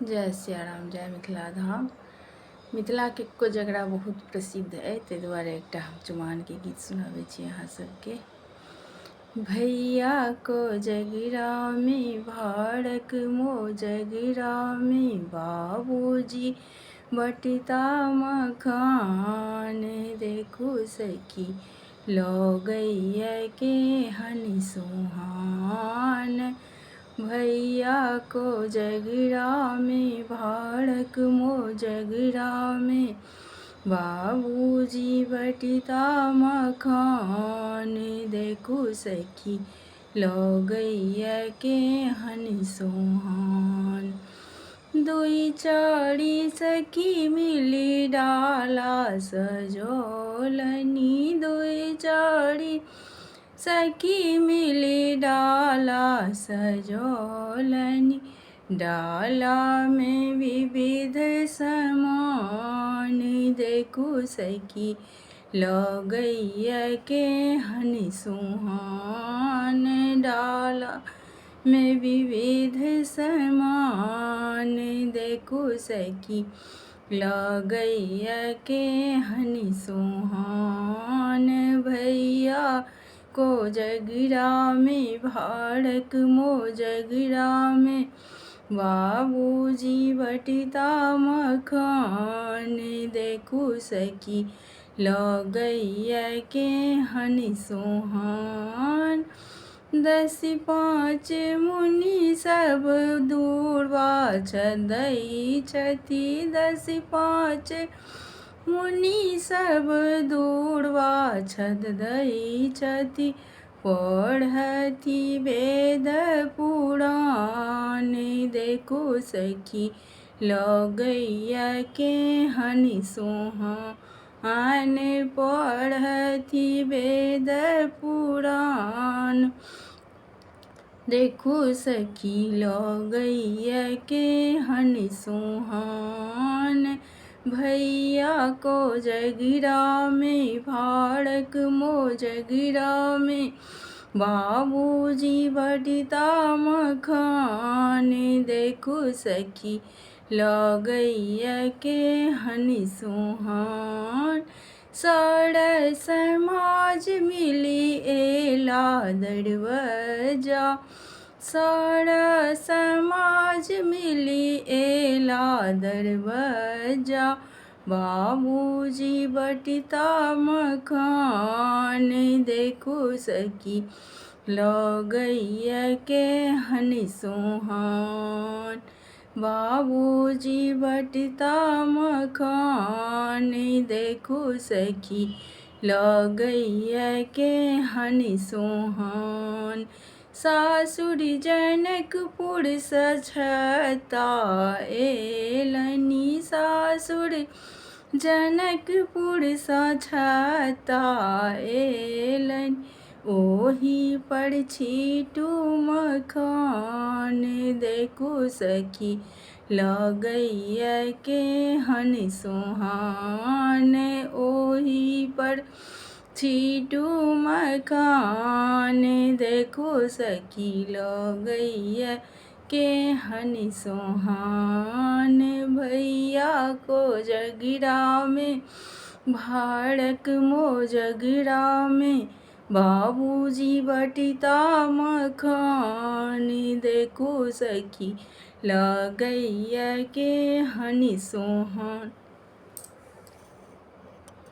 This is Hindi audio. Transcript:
जय सियाराम, जय मिथिला धाम। मिथिला के कोजगरा बहुत प्रसिद्ध है, ताहि दुआरे एकटा हम चुमाओन के गीत सुनाबै छी अहाँ सबके। भैया कोजगरा में भारक मोजगरा में बाबूजी बटता मखान, देखू सखी लगैया के हनि सुहान। भैया कोजगरा में भारक मोजगरा में बाबूजी बटता मखान, देखू सखी लगैया के हनि सोहान। दुई चारि सखी मिली डाला सजोलनी, दुई चारि सखी मिली डाला सजोलनी। डाला में विविध समान, देखू सखी लगैया के हनि सुहान। डाला में विविध समान, देखू सखी लगैया के हनि सुहान। भैया कोजगरा में भारक मोजगरा में बाबूजी बटता मखान, देखू सखी लगैया के हनि सोहान। 10 5 मुनि सब दूरबा छदै छथि, 10 5 मुनि सब दूरबा छदै छथि। पढ़थि वेद पुराण, देखू सखी लगैया के हनि सोहान। पढ़थि वेद पुराण, देखू सखी लगैया के हनि सोहान। भैया कोजगरा में भारक मोजगरा में बाबूजी बटता मखान, देखू सखी लगैया के हनि सोहान। सारा समाज मिली एला दरवजा, सारा समाज मिली एला दरवजा। बाबूजी बटता मखान, देखू सखी लगैया के हनि सोहान। बाबूजी बटता मखान, देखू सखी लगैया के हनि सोहान। सासुर जनकपुर सछता एलनी, सासुर जनकपुर सछता एलनी। ओही पर छीटू मखान, देखू सखी लगैया के हनि सोहान। ओही पर छीटू मखान, देखू सखी लगैया के हनि सोहान। भैया कोजगरा में भारक मोजगरा में बाबूजी बटता मखान, देखू सखी लगैया के हनि सोहान।